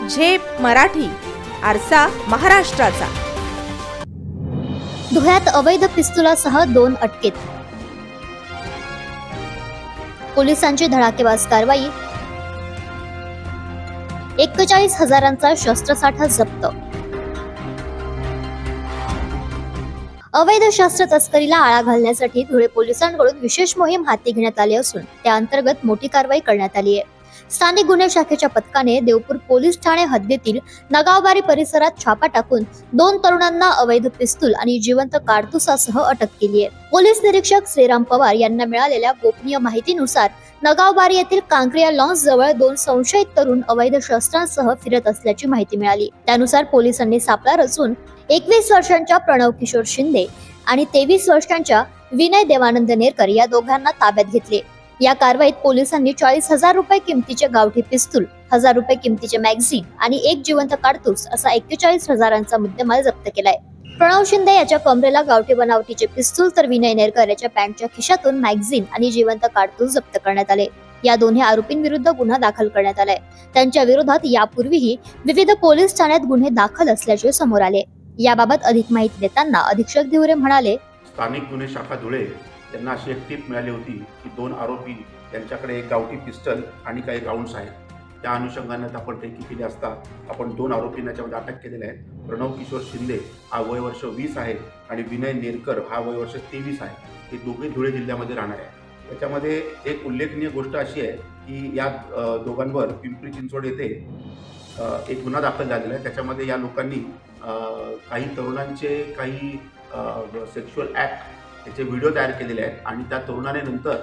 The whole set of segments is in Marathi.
झेप मराठी, आरसा महाराष्ट्राचा। धुळ्यात अवैध पिस्तुलासह 2 अटकेत, पोलिसांची धडाकेबाज कारवाई। 41,000चा शस्त्रसाठा जप्त। अवैध शस्त्र तस्करीला आळा घालण्यासाठी धुळे पोलिसांकडून विशेष मोहीम हाती घेण्यात आली असून त्या अंतर्गत मोठी कारवाई करण्यात आली आहे। स्थानिक गुन्हे शाखेच्या पथकाने देवपूर पोलीस ठाणे हद्दीतील नगावबारी परिसरात छापा टाकून 2 तरुणांना अवैध पिस्तूल आणि जिवंत कारतुसासह अटक केली आहे। पोलीस निरीक्षक श्रीराम पवार यांना मिळालेल्या गोपनीय माहितीनुसार नगावबारी येथील कांक्रिया लॉन्स जवळ 2 संशयित तरुण अवैध शस्त्रांसह फिरत असल्याची माहिती मिळाली। त्यानुसार पोलिसांनी सापळा रचून 21 वर्षांच्या प्रणव किशोर शिंदे आणि 23 वर्षांच्या विनय देवानंद नेरकर या दोघांना ताब्यात घेतले। या कारवाईत पोलिसांनी 40,000 रुपये किमतीचे गावठी पिस्तूल, 1000 रुपये किमतीचे मॅगझिन आणि 1 जिवंत कारतूस असा 41,000चा मुद्देमाल जप्त केलाय। प्रणव शिंदे याच्या कमरेला गावठी बनावटीचे पिस्तूल तर विनय नेरकर याच्या पॅन्टच्या खिशातून मॅगझिन आणि जिवंत कारतूस जप्त करण्यात आले। या दोन्ही आरोपींविरुद्ध गुन्हा दाखल करण्यात आलाय। त्यांच्या विरोधात यापूर्वीही विविध पोलीस ठाण्यात गुन्हे दाखल असल्याचे समोर आले। याबाबत अधिक माहिती देताना अधीक्षक धिवरे म्हणाले, स्थानिक गुन्हे शाखा धुळे यांना अशी एक टीप मिळाली होती की 2 आरोपी यांच्याकडे एक गावठी पिस्टल आणि काही राऊंड्स आहेत। त्या अनुषंगाने आपण टेकी केली असता आपण 2 आरोपींना याच्यामध्ये अटक केलेले आहे। प्रणव किशोर शिंदे हा वय वर्ष 20 आहे आणि विनय नेरकर हा वय वर्ष 23 आहे। हे दोघे धुळे जिल्ह्यामध्ये राहणार आहे। त्याच्यामध्ये एक उल्लेखनीय गोष्ट अशी आहे की या दोघांवर पिंपरी चिंचवड येथे एक गुन्हा दाखल झालेला आहे। त्याच्यामध्ये या लोकांनी काही तरुणांचे काही सेक्शुअल ॲक्ट याचे व्हिडिओ तयार केलेले आहेत आणि त्या तरुणाने नंतर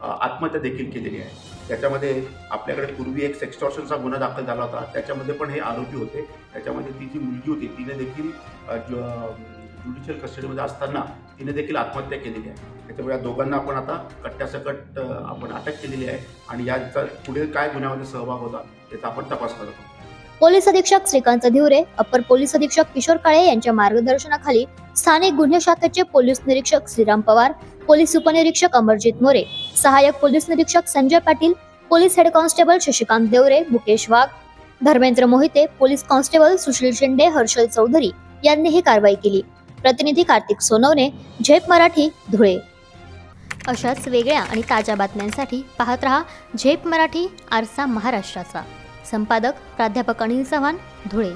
आत्महत्या देखील केलेली आहे। त्याच्यामध्ये आपल्याकडे पूर्वी एक सेक्सटॉर्शनचा गुन्हा दाखल झाला होता, त्याच्यामध्ये पण हे आरोपी होते। त्याच्यामध्ये ती जी मुलगी होती तिने देखील ज्युडिशियल कस्टडीमध्ये असताना तिने देखील आत्महत्या केलेली आहे। त्याच्यामुळे या दोघांना आपण आता कट्ट्यासकट आपण अटक केलेली आहे आणि याचा पुढे काय गुन्ह्यामध्ये सहभाग होता याचा आपण तपास करत आहोत। पोलीस अधीक्षक श्रीकांत धिवरे, अप्पर पोलीस अधीक्षक किशोर काळे यांच्या मार्गदर्शनाखाली स्थानिक गुन्हे शाखेचे पोलीस निरीक्षक श्रीराम पवार, पोलीस उपनिरीक्षक अमरजित मोरे, सहाय्यक पोलीस निरीक्षक Sanjay Patil, police head constable Shashikant Deore, Mukesh Wagh, Dharmendra Mohite, police constable Sushil Shinde, Harshal Chaudhari यांनी ही कारवाई केली। प्रतिनिधी कार्तिक सोनवणे, झेप मराठी, धुळे। अशाच वेगळ्या आणि ताज्या बातम्यांसाठी पाहत रहा झेप मराठी, आरसा महाराष्ट्राचा। संपादक प्राध्यापक अनिल चव्हाण, धुळे।